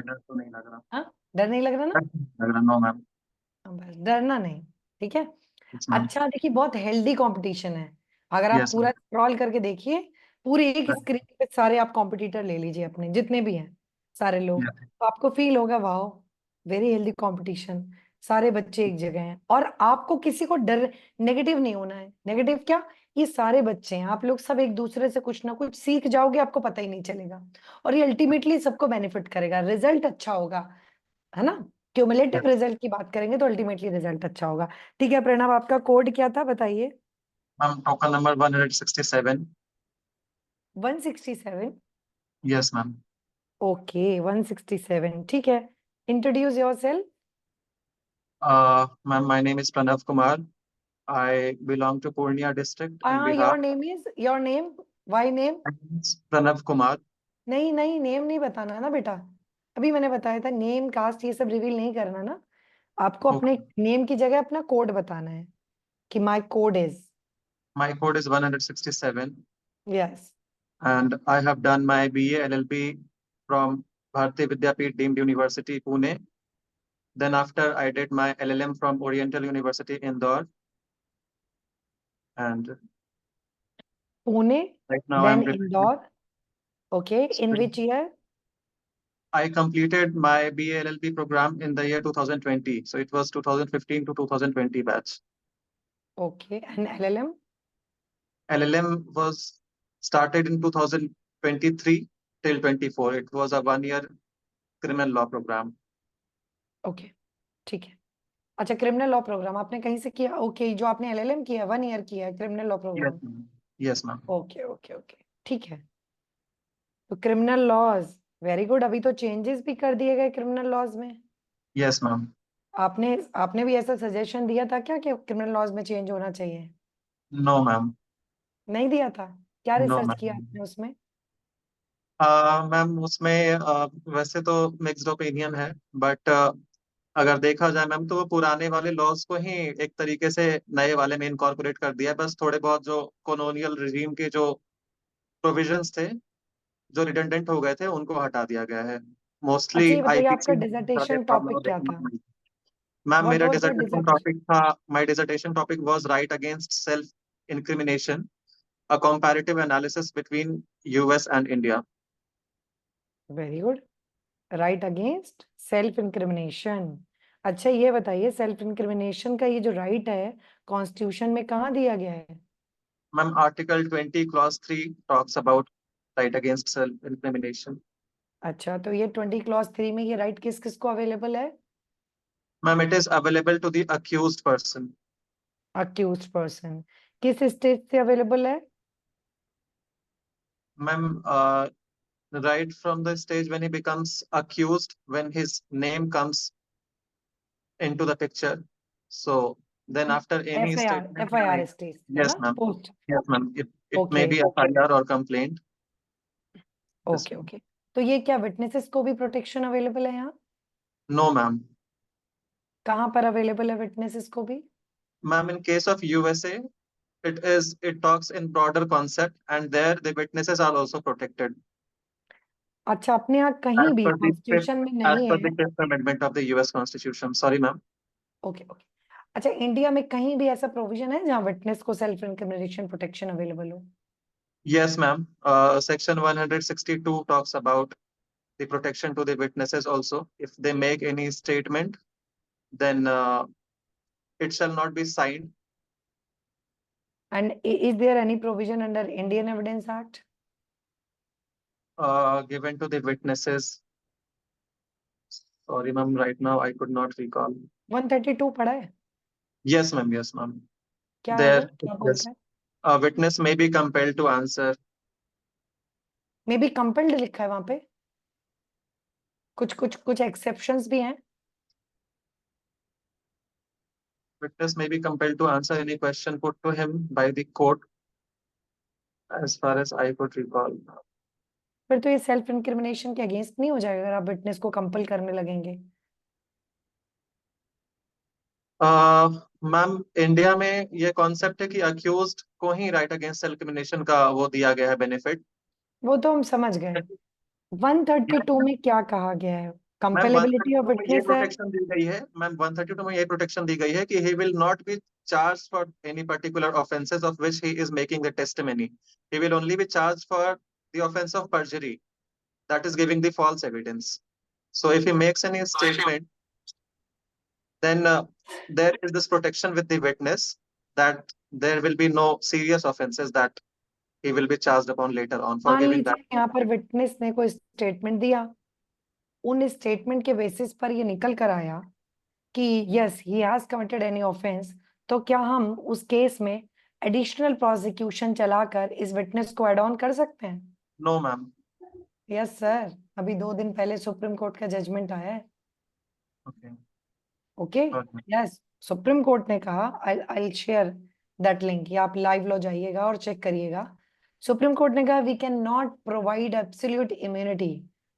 डर तो नहीं लग रहा। हाँ, डर नहीं लग रहा ना? डर नहीं लग रहा, नो मैम। हाँ, बस डरना नहीं। ठीक है। Yes ma'am. अच्छा देखिए, बहुत हेल्दी कंपटीशन है। अगर आप यस पूरा मैम। स्क्रॉल करके देखिए, पूरी एक स्क्रीन पे सारे आप कॉम्पिटिटर ले लीजिए अपने, जितने भी हैं सारे लोग, तो आपको फील होगा वाओ, वेरी हेल्दी कंपटीशन। सारे बच्चे एक जगह हैं और आपको किसी को डर, नेगेटिव नहीं होना है। नेगेटिव क्या, ये सारे बच्चे हैं, आप लोग सब एक दूसरे से कुछ ना कुछ सीख जाओगे, आपको पता ही नहीं चलेगा। और ये अल्टीमेटली सबको बेनिफिट करेगा, रिजल्ट अच्छा होगा, है ना? क्यूमुलेटिव रिजल्ट की बात करेंगे तो अल्टीमेटली रिजल्ट अच्छा होगा। ठीक है प्रणव, आपका कोड क्या था बताइए? Ma'am token number 167। 167। Yes ma'am. Okay, 167, ठीक है। Introduce yourself. Ma'am my name is Pranav Kumar. I belong to Purnia district in Bihar. Your name is, your name, why name? My name is Pranav Kumar. नहीं नहीं, name नहीं बताना ना बेटा। अभी मैंने बताया था नेम कास्ट ये सब रिवील नहीं करना ना। आपको अपने Okay. नेम की जगह अपना कोड बताना है कि my code is. My code is 167, yes. and I have done my BA LLB from Bharati Vidyapeeth Deemed University, Pune. Then after I did my LLM from Oriental University, Indore, and Pune, right now then I'm preparing. Indore. Okay, in which year? I completed my BA LLB program in the year 2020. So it was 2015 to 2020 batch. Okay, and LLM? LLM was started in 2023 till 24. It was a 1 year criminal law program. Okay, ठीक है। अच्छा, criminal law programme आपने कहीं से किया? Okay, जो आपने LLM किया 1 ईयर किया है criminal law Yes, programme. ma'am. Yes, ma'am. Okay okay okay, ठीक है। तो क्रिमिनल लॉज, वेरी गुड। अभी तो चेंजेस भी कर दिए गए क्रिमिनल लॉज में। Yes, ma'am. आपने आपने भी ऐसा सजेशन दिया था क्या कि क्रिमिनल लॉज में चेंज होना चाहिए? No, ma'am. नहीं दिया था? क्या No, रिसर्च किया ma'am. आपने उसमें? मैम उसमें वैसे तो मिक्स्ड ओपिनियन है, बट अगर देखा जाए मैम तो वो पुराने वाले लॉज को ही एक तरीके से नए वाले में इनकॉर्पोरेट कर दिया है। बस थोड़े बहुत जो कॉलोनियल रिजीम के जो प्रोविजंस थे, जो रिडंडेंट हो गए थे, उनको हटा दिया गया है। अच्छा मोस्टली ये बताइए, आपका आईपीसी डिसर्टेशन टॉपिक क्या था? मैम व्हाट मेरा was your dissertation dissertation? Topic था, my dissertation topic was right against self incrimination, a comparative analysis between US and India. Very good. Right against self incrimination. अच्छा ये बताइए, self incrimination का ये जो राइट है, constitution में कहाँ दिया गया है? Ma'am article 20 clause 3 talks about right against self incrimination. अच्छा, तो ये 20 क्लॉज 3 में ये राइट किस किस को अवेलेबल है? Ma'am it is available to the accused person. Accused person. किस स्टेट से अवेलेबल है? Ma'am right from the stage when he becomes accused, when his name comes into the picture. So then after any statement F I R like, state है yes ना, ma'am, post? yes ma'am, it may okay be FIR or complaint. Yes, okay okay. तो ये क्या witnesses को भी protection available है यहाँ? no ma'am. कहाँ पर अवेलेबल है विटनेसेस को भी? Ma'am, in case of USA, it talks in broader concept, and there the witnesses are also protected अच्छा, अपने यहाँ कहीं as भी per the fifth, कॉन्स्टिट्यूशन में as नहीं per है? the Fifth Amendment of the US Constitution. Sorry ma'am. Okay okay. अच्छा, India में कहीं भी ऐसा प्रोविजन है जहाँ विटनेस को सेल्फ इंक्रिमिनेशन प्रोटेक्शन अवेलेबल हो? Yes ma'am. Section 162 talks about the protection to the witnesses also. If they make any statement, then it shall not be signed. And is there any provision under Indian evidence act? Given to the witnesses. Sorry, ma'am. Right now, I could not recall. 132 पढ़ा है? Yes, ma'am. Yes, ma'am. क्या है वो, There, क्या yes. बोलता है? A witness may be compelled to answer. May be compelled लिखा है वहां पे। कुछ कुछ कुछ एक्सेप्शंस भी हैं। Witness may be compelled to answer any question put to him by the court, as far as I could recall. फिर तो ये सेल्फ इंक्रिमिनेशन के अगेंस्ट नहीं हो जाएगा अगर आप विटनेस को कंपल करने लगेंगे? मैम इंडिया में ये कॉन्सेप्ट है कि अक्यूज्ड को ही राइट अगेंस्ट सेल्फ इंक्रिमिनेशन का वो दिया गया है बेनिफिट। वो तो हम समझ गए। 132 में क्या कहा गया है? मैम कंपेलेबिलिटी ऑफ 132 में ये विटनेस है। प्रोटेक्शन दी गई है, मैम 132 में ये प्रोटेक्शन दी गई है कि he will not be charged for any particular offenses of which he is making the testimony. He will only be charged for the offense of perjury, that is giving the false evidence. So if he makes any statement, then there is this protection with the witness that there will be no serious offenses that he will be charged upon later on for मान giving that. लीजिए यहाँ पर witness ने कोई statement दिया, उन statement के basis पर ये निकल कर आया कि yes he has committed any offence, तो क्या हम उस केस में एडिशनल प्रोसिक्यूशन चलाकर इस विटनेस को एड ऑन कर सकते हैं? No, ma'am. यस सर, अभी 2 दिन पहले सुप्रीम कोर्ट का जजमेंट आया है। Okay. Okay, Okay. Yes, supreme court ने कहा, आई शेयर दैट लिंक, या आप लाइव लो जाइएगा और चेक करिएगा। सुप्रीम कोर्ट ने कहा we can not provide absolute immunity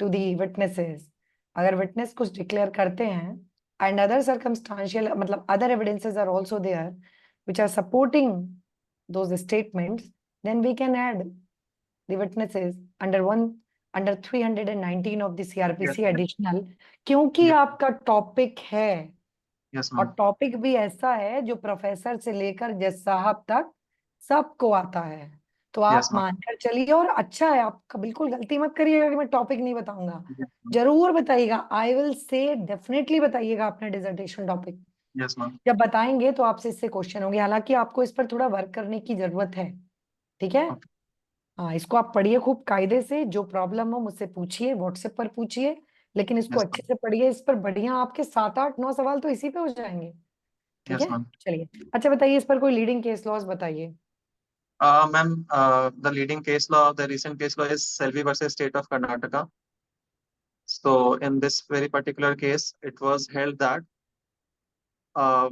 to the witnesses. अगर विटनेस कुछ डिक्लेयर करते हैं एंड अदर सर्कमस्टांशियल, मतलब other evidences are also there which are supporting those statements, then we can add the witnesses under 319 of the Yes. CRPC additional, क्योंकि Yes. आपका topic है Yes, और ma'am. Topic भी ऐसा है जो प्रोफेसर से लेकर जज साहब तक सबको आता है। तो आप Yes, ma'am. मानकर चलिए, और अच्छा है, आपका बिल्कुल गलती मत करिएगा कि मैं टॉपिक नहीं बताऊंगा, Yes, ma'am. जरूर बताइएगा, आई विल से डेफिनेटली बताइएगा अपने डिसर्टेशन टॉपिक। Yes, ma'am. जब बताएंगे तो आपसे इससे क्वेश्चन होंगे, हालांकि आपको इस पर थोड़ा वर्क करने की जरूरत है, ठीक है? Okay. हाँ, इसको आप पढ़िए खूब कायदे से, जो प्रॉब्लम हो मुझसे पूछिए, व्हाट्सएप पर पूछिए, लेकिन इसको Yes, अच्छे ma'am. से पढ़िए, इस पर बढ़िया आपके 7 8 9 सवाल तो इसी पे हो जाएंगे, ठीक Yes, है? ma'am. चलिए, अच्छा बताइए, इस पर कोई लीडिंग केस लॉज बताइए। Ma'am, the leading case law, the recent case law is Selvi versus State of Karnataka. So, in this very particular case, it was held that uh,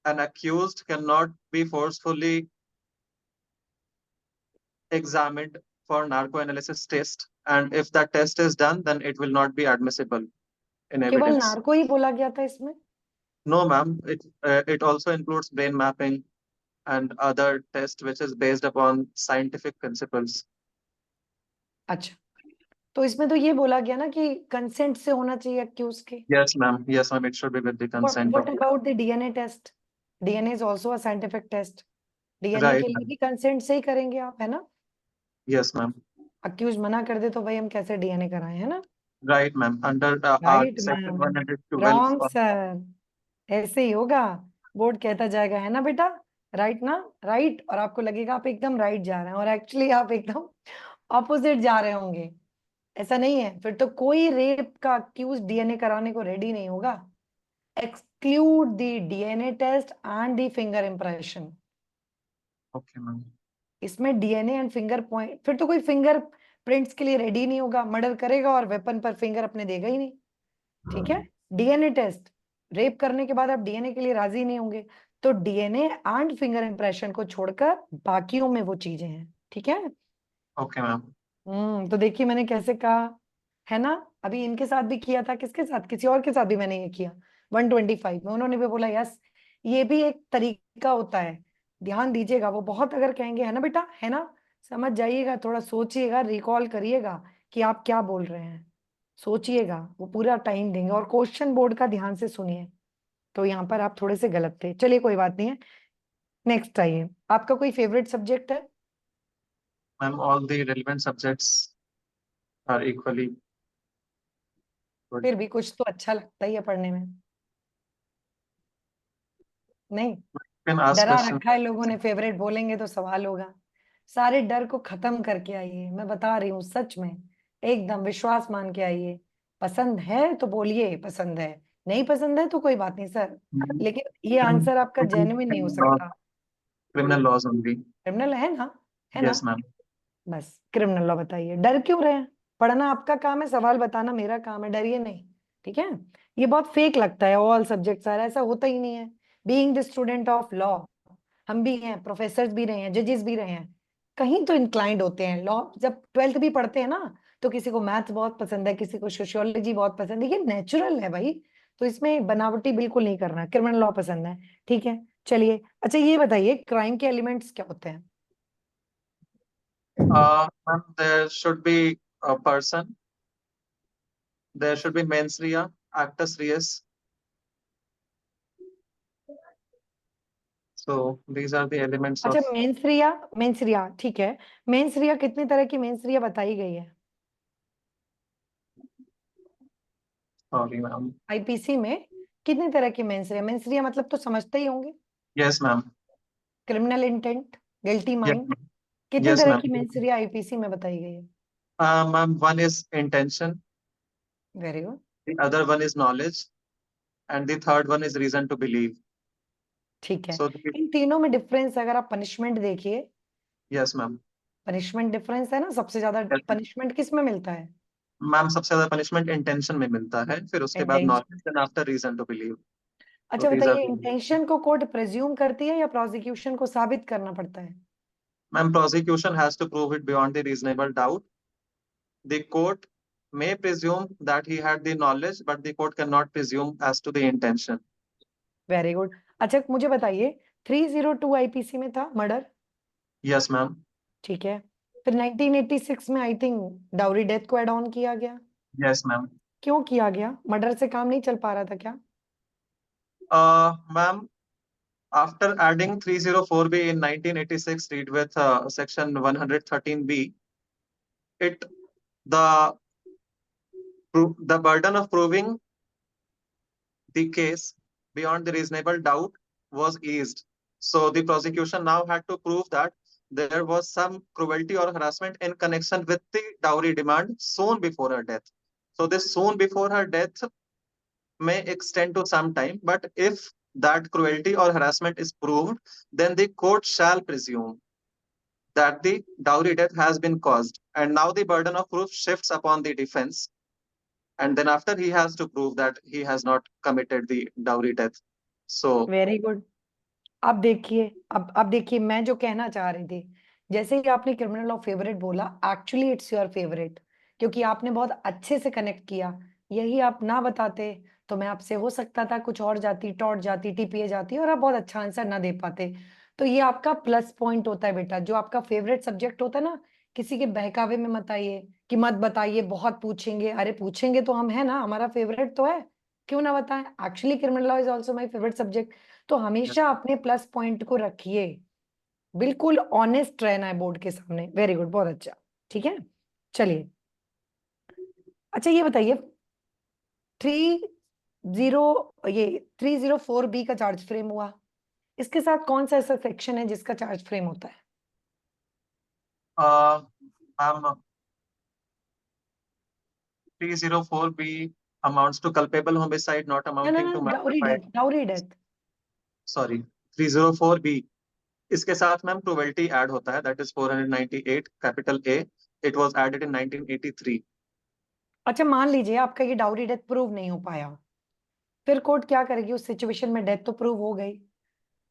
an accused cannot be forcefully examined for narcoanalysis test, and if that test is done, then it will not be admissible in केवल evidence. Narco ही बोला गया था इसमें? No, ma'am. It also includes brain mapping and other tests which is based upon scientific principles. अच्छा, तो इसमें तो ये बोला गया ना कि कंसेंट से होना चाहिए अक्यूज के। Yes, ma'am. Yes, ma'am. It should be with the consent what of. About the DNA test? DNA is also a scientific test, DNA Right, के लिए ma'am. भी कंसेंट से ही करेंगे आप, है ना? Yes, ma'am. अक्यूज मना कर दे तो भाई हम कैसे डीएनए कराएं, है ना? Right, ma'am. Under right Section ma'am, 112 wrong of. Sir, ऐसे ही होगा, बोर्ड कहता जाएगा, है ना बेटा? राइट ना? राइट, और आपको लगेगा आप एकदम राइट जा रहे हैं और एक्चुअली आप एकदम ऑपोजिट जा रहे होंगे। ऐसा नहीं है, फिर तो कोई रेप का अक्यूज डीएनए कराने को रेडी नहीं होगा। Exclude the DNA test and the finger impression. Okay, ma'am. इसमें डीएनए एंड फिंगर पॉइंट, फिर तो कोई फिंगर प्रिंट्स के लिए रेडी नहीं होगा, मर्डर करेगा और वेपन पर फिंगर अपने देगा ही नहीं, ठीक है? डीएनए टेस्ट, रेप करने के बाद आप डीएनए के लिए राजी नहीं होंगे, तो डीएनए एंड फिंगर इंप्रेशन को छोड़कर बाकियों में वो चीजें हैं, ठीक है? Okay, ma'am. तो देखिए मैंने कैसे कहा, है ना? अभी इनके साथ भी किया था, किसके साथ, किसी और के साथ भी मैंने ये किया 125 में, उन्होंने भी बोला यस, ये भी एक तरीका होता है, ध्यान दीजिएगा। वो बहुत अगर कहेंगे, है ना बेटा, है ना, समझ जाइएगा, थोड़ा सोचिएगा, रिकॉल करिएगा कि आप क्या बोल रहे हैं, सोचिएगा, वो पूरा टाइम देंगे, और क्वेश्चन बोर्ड का ध्यान से सुनिए। तो यहाँ पर आप थोड़े से गलत थे, चलिए कोई बात नहीं है। नेक्स्ट आइए, आपका कोई फेवरेट सब्जेक्ट है? Ma'am, all the relevant subjects are equally good. फिर भी कुछ तो अच्छा लगता ही है पढ़ने में, नहीं? You can ask डरा questions. रखा है लोगों ने, फेवरेट बोलेंगे तो सवाल होगा। सारे डर को खत्म करके आइए, मैं बता रही हूँ सच में, एकदम विश्वास मान के आइए। पसंद है तो बोलिए पसंद है, नहीं पसंद है तो कोई बात नहीं सर, लेकिन ये आंसर आपका जेन्युइन नहीं हो सकता। Criminal laws only. क्रिमिनल है ना? है ना? Yes, ma'am. बस क्रिमिनल लॉ बताइए, डर क्यों रहे हैं? पढ़ना आपका काम है, सवाल बताना मेरा काम है, डरिए नहीं, ठीक है? ये बहुत फेक लगता है, ऑल सब्जेक्ट्स आर, ऐसा होता ही नहीं है। Being the student of law, हम भी हैं, प्रोफेसर भी रहे हैं, जजेस भी रहे हैं, कहीं तो इंक्लाइंड होते हैं लॉ। जब 12th भी पढ़ते हैं ना, तो किसी को मैथ्स बहुत पसंद है, किसी को सोशियोलॉजी बहुत पसंद है, ये नेचुरल है भाई, तो इसमें बनावटी बिल्कुल नहीं करना। क्रिमिनल लॉ पसंद है, ठीक है? चलिए, अच्छा ये बताइए, क्राइम के एलिमेंट्स क्या होते हैं? Ma'am, there should be a person There should be mens rea, actus reus. So these are the elements अच्छा, of. मेंसरिया, मेंसरिया ठीक है। मेंसरिया कितनी तरह की मेंसरिया बताई गई है Sorry, ma'am. आईपीसी में? कितनी तरह की मेंसरिया? मेंसरिया मतलब तो समझते ही होंगे, Yes, ma'am. Criminal intent, guilty Yes, mind. ma'am. कितनी Yes, तरह ma'am. की मेंसरिया आईपीसी में बताई गई है? Ma'am, one is intention, very good. the other one is knowledge, and the third one is reason to believe. ठीक है, So, इन तीनों में डिफरेंस अगर आप पनिशमेंट देखिए, yes, ma'am. पनिशमेंट डिफरेंस है ना, सबसे ज्यादा Yes, पनिशमेंट किस में मिलता है? मैम सबसे ज्यादा पनिशमेंट इंटेंशन में मिलता है, फिर उसके बाद intention. Knowledge, then after reason to believe. तो अच्छा दीज आर बताइए, द. इंटेंशन को कोर्ट प्रेज्यूम करती है या प्रोसिक्यूशन को साबित करना पड़ता है? Ma'am prosecution has to prove it beyond the reasonable doubt. The court may presume that he had the knowledge, but the court cannot presume as to the intention. Very good. अच्छा मुझे बताइए, 302 IPC में था murder, Yes, ma'am. ठीक है। फिर 1986 में I think dowry death को एड ऑन किया गया। Yes, ma'am. क्यों किया गया? मर्डर से काम नहीं चल पा रहा था क्या? Ma'am, after adding 304B in 1986, read with section 113B, it the the burden of proving the case beyond the reasonable doubt was eased. So the prosecution now had to prove that there was some cruelty or harassment in connection with the dowry demand soon before her death. So this soon before her death may extend to some time, but if that cruelty or harassment is proved, then the court shall presume that the dowry death has been caused. And now the burden of proof shifts upon the defense. And then after he has to prove that he has not committed the dowry death. So very good. अब देखिए मैं जो कहना चाह रही थी, जैसे ही आपने क्रिमिनल लॉ फेवरेट बोला, एक्चुअली इट्स योर फेवरेट, क्योंकि आपने बहुत अच्छे से कनेक्ट किया। यही आप ना बताते तो मैं आपसे हो सकता था कुछ और जाती, टॉट जाती, टीपीए जाती, और आप बहुत अच्छा आंसर ना दे पाते। तो ये आपका प्लस पॉइंट होता है बेटा, जो आपका फेवरेट सब्जेक्ट होता है ना, किसी के बहकावे में मत आइए कि मत बताइए, बहुत पूछेंगे। अरे पूछेंगे तो हम है ना, हमारा फेवरेट तो है, क्यों ना बताएं। Actually criminal law is also my favourite subject. तो yes, हमेशा अपने प्लस पॉइंट को रखिए, बिल्कुल ऑनेस्ट रहना है बोर्ड के सामने। वेरी गुड, बहुत अच्छा। ठीक है, चलिए। अच्छा ये बताइए, 30 ये 304B का चार्ज फ्रेम हुआ, इसके साथ कौन सा ऐसा सेक्शन है जिसका चार्ज फ्रेम होता है? ma'am, 304B amounts to culpable homicide not ना ना amounting ना, to murder dowry by. Death, dowry death. Sorry, 304B. इसके साथ मैम क्रुएल्टी ऐड होता है, that is 498 capital A. It was added in 1983. अच्छा मान लीजिए आपका ये डाउरी डेथ प्रूव नहीं हो पाया, फिर कोर्ट क्या करेगी उस सिचुएशन में? डेथ तो प्रूव हो गई,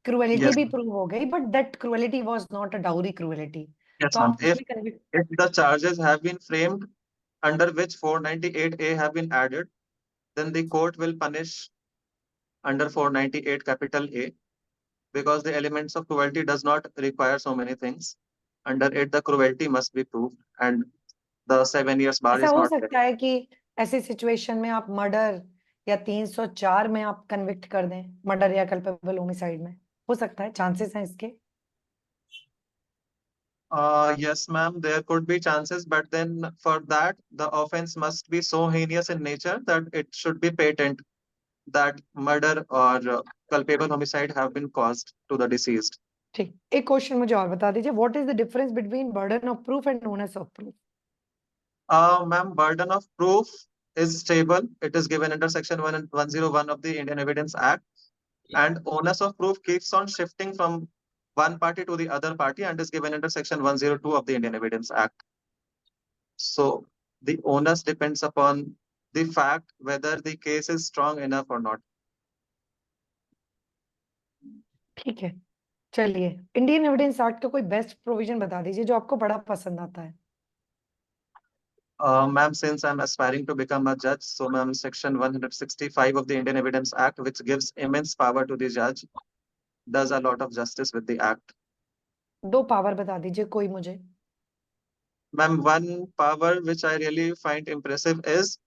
क्रुएलिटी Yes, भी प्रूव हो गई, but that cruelty was not a dowry cruelty, yes, तो ma'am. आप उसमें convict. If the charges have been framed under which 498A have been added, then the court will punish under 498 capital A, because the elements of cruelty does not require so many things. Under it, the cruelty must be proved, and the 7 years bar ऐसा is हो not there. सकता है कि ऐसी situation में आप murder या 304 में आप कन्विक्ट कर दें, मर्डर या कल्पेबल होमिसाइड में? हो सकता है, चांसेस हैं इसके। Yes, ma'am, there could be chances, but then for that, the offense must be so heinous in nature that it should be patent that murder or culpable homicide have been caused to the deceased. ठीक, एक question मुझे और बता दीजिए, what is the difference between burden of proof and onus of proof? Ma'am, burden of proof is stable. It is given under Section 101 of the Indian Evidence Act, and onus of proof keeps on shifting from one party to the other party and is given under Section 102 of the Indian Evidence Act. So the onus depends upon the fact whether the case is strong enough or not. ठीक है, चलिए। Indian evidence act का कोई best provision बता दीजिए जो आपको बड़ा पसंद आता है। Ma'am, since I'm aspiring to become a judge, so ma'am, Section 165 of the Indian Evidence Act, which gives immense power to the judge, does a lot of justice with the act. दो power बता दीजिए कोई मुझे। Ma'am, one power which I really find impressive is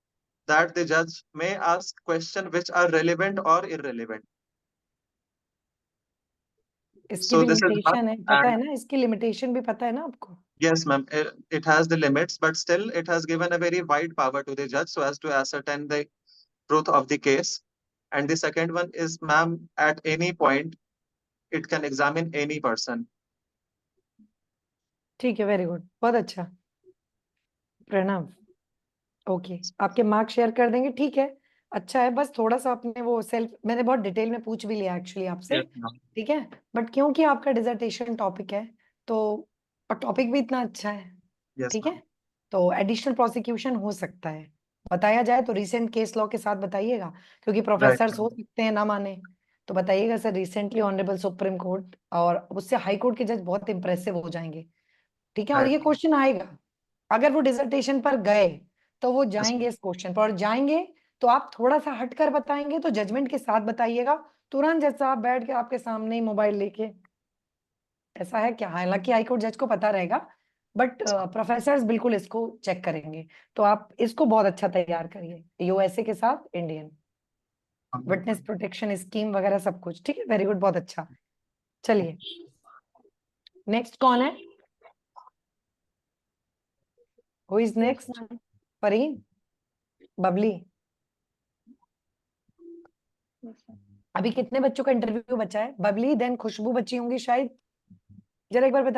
that the judge may ask questions which are relevant or irrelevant. इसकी So भी this is one. Limitation है, पता है And ना, इसकी लिमिटेशन भी पता है ना आपको? yes, ma'am, it has the limits, but still it has given a very wide power to the judge so as to ascertain the truth of the case. And the second one is, ma'am, at any point it can examine any person. ठीक है, very good, बहुत अच्छा। Pranav, okay, आपके marks share कर देंगे, ठीक है, अच्छा है। बस थोड़ा सा आपने वो सेल्फ, मैंने बहुत डिटेल में पूछ भी लिया एक्चुअली आपसे, Yes, ma'am. ठीक है, बट क्योंकि आपका डिसर्टेशन टॉपिक है, तो और टॉपिक भी इतना अच्छा है, Yes, ठीक है, ma'am. तो एडिशनल प्रोसिक्यूशन हो सकता है। बताया जाए तो रिसेंट केस लॉ के साथ बताइएगा, क्योंकि Right, प्रोफेसर हो ma'am. सकते हैं ना माने, तो बताइएगा sir recently honourable supreme court और उससे हाई कोर्ट के जज बहुत इंप्रेसिव हो जाएंगे, ठीक है, और Right. ये क्वेश्चन आएगा। अगर वो डिसर्टेशन पर गए तो वो Yes, जाएंगे ma'am. इस क्वेश्चन पर, और जाएंगे तो आप थोड़ा सा हटकर बताएंगे तो जजमेंट के साथ बताइएगा। तुरंत जज साहब बैठ के आपके सामने ही मोबाइल लेके, ऐसा है क्या? हालांकि हाईकोर्ट जज को पता रहेगा, बट प्रोफेसर्स बिल्कुल इसको चेक करेंगे। तो आप इसको बहुत अच्छा तैयार करिए, यूएसए के साथ इंडियन विटनेस प्रोटेक्शन स्कीम वगैरह सब कुछ, ठीक है, वेरी गुड, बहुत अच्छा। चलिए, नेक्स्ट कौन है? Who is Yes, next? ma'am. Farheen, Babli, Yes, ma'am. अभी कितने बच्चों का इंटरव्यू बचा है? बबली, देन खुशबू बची होंगी शायद, जरा एक बार बता।